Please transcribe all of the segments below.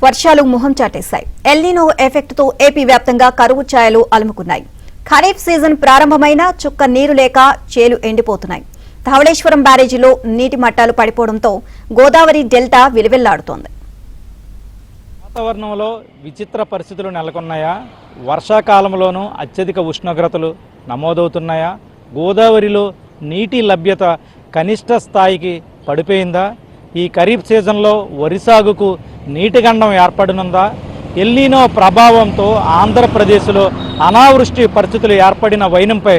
వర్షాలు ముఖం చాటేశాయి. El Niño effect తో ఏపీ వ్యాప్తంగా కరువు ఛాయలు అలుముకున్నాయి. ఖరీఫ్ సీజన్ ప్రారంభమైన చుక్క నీరు లేక చేలు ఎండిపోతున్నాయి. ధవళేశ్వరం బ్యారేజీలో నీటి మట్టాలు పడిపోవడంతో గోదావరి డెల్టా విలువెల్లాడుతోంది. వాతావరణంలో విచిత్ర పరిస్థితులు నెలకొన్నాయా? వర్షాకాలంలోనూ అత్యధిక ఉష్ణోగ్రతలు నమోదవుతున్నాయా? గోదావరిలో నీటి లభ్యత కనిష్ట స్థాయికి పడిపోయిందా? ఈ ఖరీఫ్ సీజన్లో వరి సాగుకు నీటి గండం ఏర్పడనుందా? ఎల్నినో ప్రభావంతో ఆంధ్రప్రదేశ్లో అనావృష్టి పరిస్థితులు ఏర్పడిన వైనంపై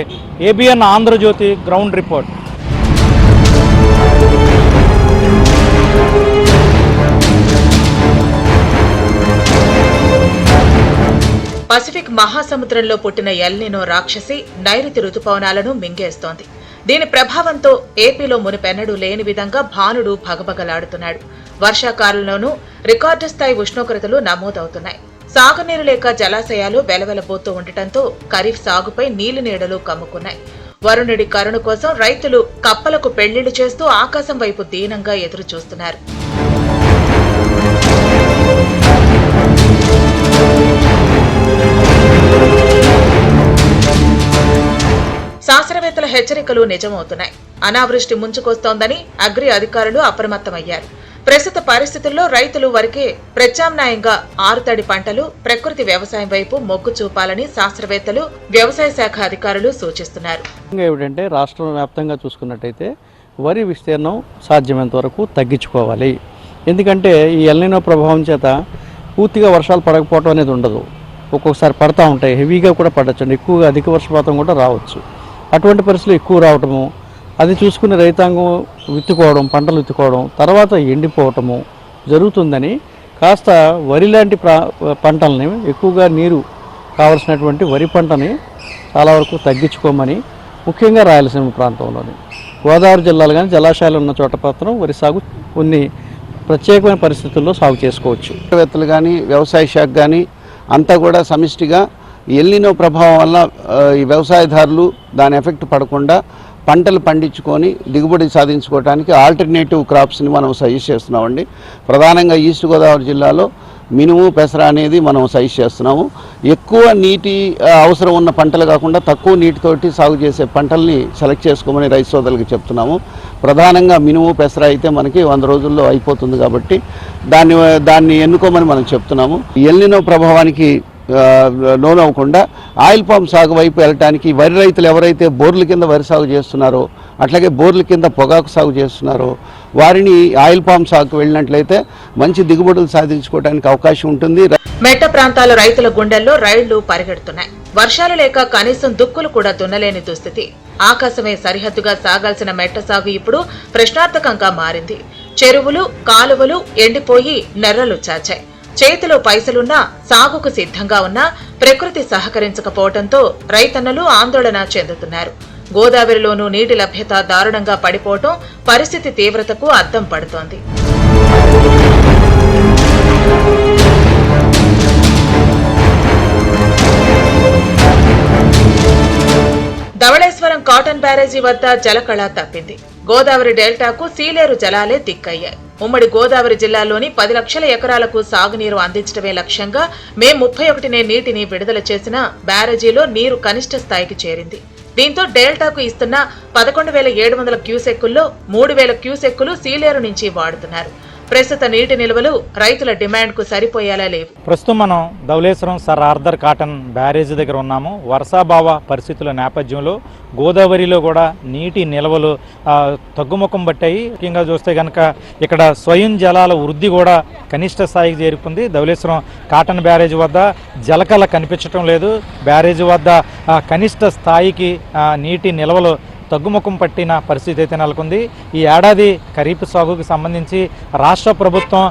ABN Andhrajyothi ground report. Pacific మహాసముద్రంలో పుట్టిన ఎల్నినో రాక్షసి నైరుతి రుతుపవనాలను మింగేస్తోంది. దీని ప్రభావంతో ఏపీలో మునుపెన్నడూ లేని విధంగా భానుడు భగభగలాడుతున్నాడు. వర్షాకాలంలోనూ రికార్డు స్థాయి ఉష్ణోగ్రతలు నమోదవుతున్నాయి. సాగునీరు లేక జలాశయాలు వెలవెలబోతూ ఉండటంతో ఖరీఫ్ సాగుపై నీలి నీడలు కమ్ముకున్నాయి. వరుణుడి కరుణ కోసం రైతులు కప్పలకు పెళ్లిళ్లు చేస్తూ ఆకాశం వైపు దీనంగా ఎదురు చూస్తున్నారు. శాస్త్రవేత్తల హెచ్చరికలు నిజమవుతున్నాయి. అనావృష్టి ముంచుకొస్తోందని అగ్రి అధికారులు అప్రమత్తమయ్యారు. ప్రస్తుత పరిస్థితుల్లో రైతులు వరకే ప్రత్యామ్నాయంగా ఆరుతడి పంటలు, ప్రకృతి వ్యవసాయం వైపు మొగ్గు చూపాలని శాస్త్రవేత్తలు, వ్యవసాయ శాఖ అధికారులు సూచిస్తున్నారు. ఏమిటంటే రాష్ట్రం వ్యాప్తంగా చూసుకున్నట్టయితే వరి విస్తీర్ణం సాధ్యమైనంత వరకు తగ్గించుకోవాలి. ఎందుకంటే ఈ ఎల్నినో ప్రభావం చేత పూర్తిగా వర్షాలు పడకపోవడం అనేది ఉండదు. ఒక్కొక్కసారి పడతా ఉంటాయి, హెవీగా కూడా పడవచ్చు, ఎక్కువగా అధిక వర్షపాతం కూడా రావచ్చు. అటువంటి పరిస్థితులు ఎక్కువ రావటము, అది చూసుకుని రైతాంగం విత్తుకోవడం, పంటలు విత్తుకోవడం, తర్వాత ఎండిపోవటము జరుగుతుందని కాస్త వరి లాంటి పంటల్ని, ఎక్కువగా నీరు కావలసినటువంటి వరి పంటని చాలా వరకు తగ్గించుకోమని, ముఖ్యంగా రాయలసీమ ప్రాంతంలోని గోదావరి జిల్లాలు కానీ జలాశయాలు ఉన్న చోట మాత్రం వరి సాగు కొన్ని ప్రత్యేకమైన పరిస్థితుల్లో సాగు చేసుకోవచ్చు. వేత్తలు కానీ వ్యవసాయ శాఖ కానీ అంతా కూడా సమిష్టిగా ఎల్నినో ప్రభావం వల్ల ఈ వ్యవసాయదారులు దాని ఎఫెక్ట్ పడకుండా పంటలు పండించుకొని దిగుబడి సాధించుకోవడానికి ఆల్టర్నేటివ్ క్రాప్స్ని మనం సజెస్ట్ చేస్తున్నామండి. ప్రధానంగా ఈస్ట్ గోదావరి జిల్లాలో మినుము, పెసర అనేది మనం సజెస్ట్ చేస్తున్నాము. ఎక్కువ నీటి అవసరం ఉన్న పంటలు కాకుండా తక్కువ నీటితోటి సాగు చేసే పంటల్ని సెలెక్ట్ చేసుకోమని రైతు సోదరులకు చెప్తున్నాము. ప్రధానంగా మినుము, పెసర అయితే మనకి 100 రోజుల్లో అయిపోతుంది కాబట్టి దాన్ని ఎన్నుకోమని మనం చెప్తున్నాము. ఎల్నినో ప్రభావానికి లోనవ్వకుండా ఆయిల్ పామ్ సాగు వైపు వెళ్ళటానికి వరి రైతులు ఎవరైతే బోర్ల కింద వరి సాగు చేస్తున్నారో, అట్లాగే బోర్ల కింద పొగాకు సాగు చేస్తున్నారో వారిని ఆయిల్ పామ్ సాగుకు వెళ్ళినట్లయితే మంచి దిగుబడులు సాధించుకోవడానికి అవకాశం ఉంటుంది. మెట్ట ప్రాంతాల రైతుల గుండెల్లో రైళ్లు పరిగెడుతున్నాయి. వర్షాలు లేక కనీసం దుక్కులు కూడా దున్నలేని దుస్థితి. ఆకాశమే సరిహద్దుగా సాగాల్సిన మెట్ట సాగు ఇప్పుడు ప్రశ్నార్థకంగా మారింది. చెరువులు, కాలువలు ఎండిపోయి నెర్రలు చాచాయి. చేతిలో పైసలున్నా, సాగుకు సిద్ధంగా ఉన్నా ప్రకృతి సహకరించకపోవడంతో రైతన్నలు ఆందోళన చెందుతున్నారు. గోదావరిలోనూ నీటి లభ్యత దారుణంగా పడిపోవటం పరిస్థితి తీవ్రతకు అద్దం పడుతోంది. ధవళేశ్వరం కాటన్ బ్యారేజీ వద్ద జలకళ తప్పింది. గోదావరి డెల్టాకు సీలేరు జలాలే దిక్కయ్యాయి. ఉమ్మడి గోదావరి జిల్లాలోని 10 లక్షల ఎకరాలకు సాగునీరు అందించడమే లక్ష్యంగా మే 31నే నీటిని విడుదల చేసిన బ్యారేజీలో నీరు కనిష్ట స్థాయికి చేరింది. దీంతో డెల్టాకు ఇస్తున్న 11,700 క్యూసెక్కుల్లో 3,000 క్యూసెక్కులు సీలేరు నుంచి వాడుతున్నారు. ప్రస్తుత నీటి నిల్వలు రైతుల డిమాండ్ కు సరిపోయేలా లేవు. ప్రస్తుతం మనం Dhavaleswaram sir Arthur Cotton barrage దగ్గర ఉన్నాము. వర్షాభావ పరిస్థితుల నేపథ్యంలో గోదావరిలో కూడా నీటి నిల్వలు తగ్గుముఖం పట్టాయి. ముఖ్యంగా చూస్తే కనుక ఇక్కడ స్వయం జలాల వృద్ధి కూడా కనిష్ట స్థాయికి చేరుకుంది. ధవళేశ్వరం కాటన్ బ్యారేజ్ వద్ద జలకళ కనిపించడం లేదు. బ్యారేజ్ వద్ద కనిష్ట స్థాయికి నీటి నిల్వలు తగ్గుముఖం పట్టిన పరిస్థితి అయితే నెలకొంది. ఈ ఏడాది ఖరీఫ్ సాగుకు సంబంధించి రాష్ట్ర ప్రభుత్వం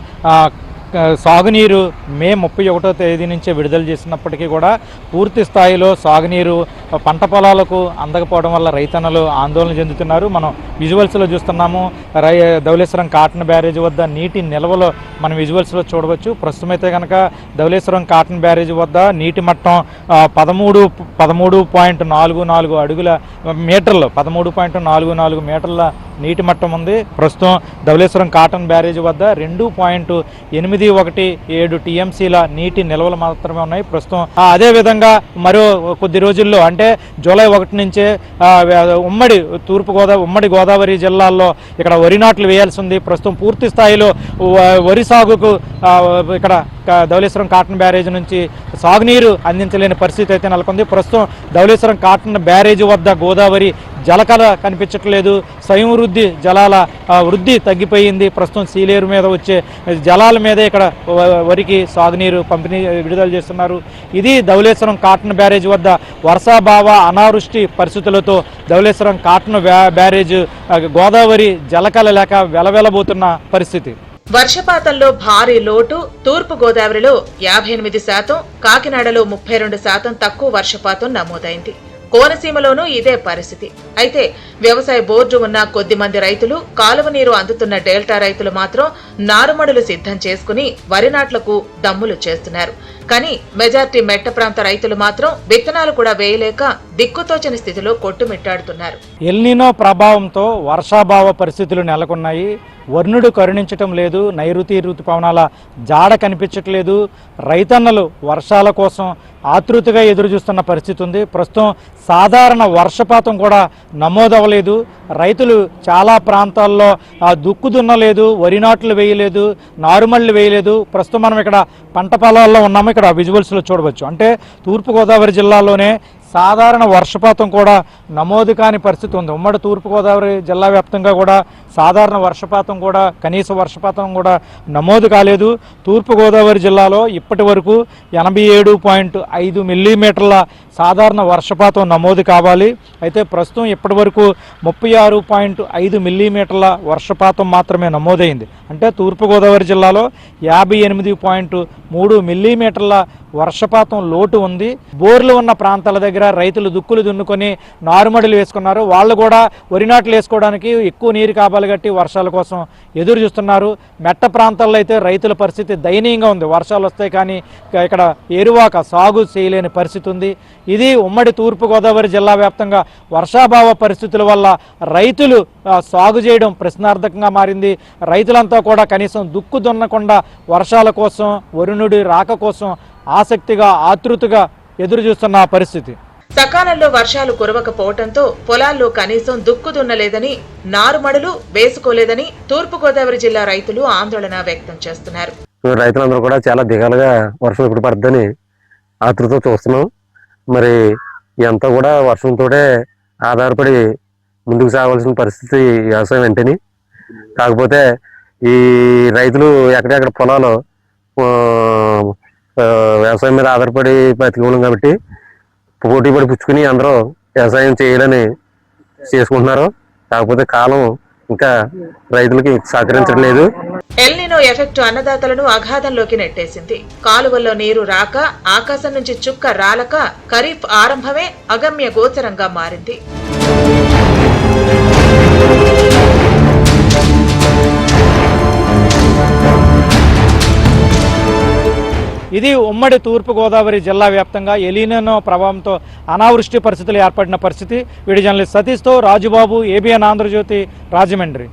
సాగునీరు మే 31వ తేదీ నుంచే విడుదల చేసినప్పటికీ కూడా పూర్తి స్థాయిలో సాగునీరు పంట పొలాలకు అందకపోవడం వల్ల రైతన్నలు ఆందోళన చెందుతున్నారు. మనం విజువల్స్లో చూస్తున్నాము. ధవళేశ్వరం కాటన్ బ్యారేజ్ వద్ద నీటి నిల్వలు మనం విజువల్స్లో చూడవచ్చు. ప్రస్తుతం అయితే కనుక ధవళేశ్వరం కాటన్ బ్యారేజ్ వద్ద నీటి మట్టం 13.44 అడుగుల మీటర్లు 13.44 మీటర్ల నీటి మట్టం ఉంది. ప్రస్తుతం ధవళేశ్వరం కాటన్ బ్యారేజ్ వద్ద 2.817 టీఎంసీల నీటి నిల్వలు మాత్రమే ఉన్నాయి ప్రస్తుతం. అదేవిధంగా మరో కొద్ది రోజుల్లో అంటే జూలై 1 నుంచే ఉమ్మడి గోదావరి జిల్లాల్లో ఇక్కడ వరి నాట్లు వేయాల్సి ఉంది. ప్రస్తుతం పూర్తి స్థాయిలో వరి సాగుకు ఇక్కడ ధవళేశ్వరం కాటన్ బ్యారేజ్ నుంచి సాగునీరు అందించలేని పరిస్థితి అయితే నెలకొంది. ప్రస్తుతం ధవళేశ్వరం కాటన్ బ్యారేజ్ వద్ద గోదావరి జలకళ కనిపించట్లేదు. స్వయం వృద్ధి జలాల వృద్ధి తగ్గిపోయింది. ప్రస్తుతం సీలేరు మీద వచ్చే జలాల మీదే ఇక్కడ వరికి సాగునీరు పంపిణీ విడుదల చేస్తున్నారు. ఇది ధవళేశ్వరం కాటన్ బ్యారేజ్ వద్ద వర్షాభావ అనావృష్టి పరిస్థితులతో ధవళేశ్వరం కాటన్ బ్యారేజ్ గోదావరి జలకళ లేక వెలవెలబోతున్న పరిస్థితి. వర్షపాతంలో భారీ లోటు. తూర్పు గోదావరిలో 58%, కాకినాడలో 32% తక్కువ వర్షపాతం నమోదైంది. కోనసీమలోనూ ఇదే పరిస్థితి. అయితే వ్యవసాయ బోర్డు ఉన్న కొద్ది మంది రైతులు, కాలువ నీరు అందుతున్న డెల్టా రైతులు మాత్రం నారుమడులు సిద్ధం చేసుకుని వరి నాట్లకు దమ్ములు చేస్తున్నారు. కానీ మెజార్టీ మెట్ట ప్రాంత రైతులు మాత్రం విత్తనాలు కూడా వేయలేక దిక్కుతోచని స్థితిలో కొట్టుమిట్టాడుతున్నారు. ఎల్నినో ప్రభావంతో వర్షాభావ పరిస్థితులు నెలకొన్నాయి. వర్ణుడు కరుణించటం లేదు. నైరుతి ఋతుపవనాల జాడ కనిపించట్లేదు. రైతన్నలు వర్షాల కోసం ఆతృతగా ఎదురుచూస్తున్న పరిస్థితి ఉంది. ప్రస్తుతం సాధారణ వర్షపాతం కూడా నమోదవ్వలేదు. రైతులు చాలా ప్రాంతాల్లో దుక్కు దున్నలేదు, వరి నాట్లు వేయలేదు, నారుమళ్ళు వేయలేదు. ప్రస్తుతం మనం ఇక్కడ పంట పొలాల్లో ఉన్నాము. ఇక్కడ విజువల్స్లో చూడవచ్చు. అంటే తూర్పుగోదావరి జిల్లాలోనే సాధారణ వర్షపాతం కూడా నమోదు కాని పరిస్థితి ఉంది. ఉమ్మడి తూర్పుగోదావరి జిల్లా వ్యాప్తంగా కూడా సాధారణ వర్షపాతం కూడా, కనీస వర్షపాతం కూడా నమోదు కాలేదు. తూర్పుగోదావరి జిల్లాలో ఇప్పటి వరకు 87.5 మిల్లీమీటర్ల సాధారణ వర్షపాతం నమోదు కావాలి. అయితే ప్రస్తుతం ఇప్పటి వరకు 36.5 మిల్లీమీటర్ల వర్షపాతం మాత్రమే నమోదైంది. అంటే తూర్పుగోదావరి జిల్లాలో 58.3 మిల్లీమీటర్ల వర్షపాతం లోటు ఉంది. బోర్లు ఉన్న ప్రాంతాల దగ్గర రైతులు దుక్కులు దున్నుకొని నారుమడులు వేసుకున్నారు. వాళ్ళు కూడా వరి నాట్లు వేసుకోవడానికి ఎక్కువ నీరు కావాలి కట్టి వర్షాల కోసం ఎదురు చూస్తున్నారు. మెట్ట ప్రాంతాల్లో అయితే రైతుల పరిస్థితి దయనీయంగా ఉంది. వర్షాలు వస్తాయి కానీ ఇక్కడ ఏరువాక సాగు చేయలేని పరిస్థితి ఉంది. ఇది ఉమ్మడి తూర్పుగోదావరి జిల్లా వ్యాప్తంగా వర్షాభావ పరిస్థితుల వల్ల రైతులు సాగు చేయడం ప్రశ్నార్థకంగా మారింది. రైతులంతా కూడా కనీసం దుక్కు దున్నకుండా వర్షాల కోసం, వరుణుడి రాక కోసం ఆసక్తిగా ఆతృతగా ఎదురు చూస్తున్న పరిస్థితి. సకాలంలో వర్షాలు కురవకపోవడంతో పొలాల్లో కనీసం దుక్కు దున్నలేదని, నారుమడులు వేసుకోలేదని తూర్పుగోదావరి జిల్లా రైతులు ఆందోళన వ్యక్తం చేస్తున్నారు. రైతులందరూ కూడా చాలా దిగాలుగా వర్షం ఎప్పుడు పడుతుందని ఆతృతతో చూస్తున్నాం. మరి ఇదంతా కూడా వర్షంతోటే ఆధారపడి ముందుకు సాగాల్సిన పరిస్థితి వ్యవసాయం వెంటనే. కాకపోతే ఈ రైతులు ఎక్కడెక్కడ పొలాలు వ్యవసాయం మీద ఆధారపడి బతికోలేం కాబట్టి పోటీ పడి పుచ్చుకుని అందరూ వ్యవసాయం చేయాలని చేసుకుంటున్నారు. కాకపోతే కాలం ఇంకా రైతులకి సహకరించడం లేదు. ఎల్నినో ఎఫెక్ట్ అన్నదాతలను అగాధంలోకి నెట్టేసింది. కాలువల్లో నీరు రాక, ఆకాశం నుంచి చుక్క రాలక ఖరీఫ్ ఆరంభమే అగమ్య గోచరంగా మారింది. ఇది ఉమ్మడి తూర్పుగోదావరి జిల్లా వ్యాప్తంగా ఎలినో ప్రభావంతో అనావృష్టి పరిస్థితులు ఏర్పడిన పరిస్థితి. వీడియో జర్నలిస్ట్ సతీష్తో రాజుబాబు, ఏబిఎన్ ఆంధ్రజ్యోతి, రాజమండ్రి.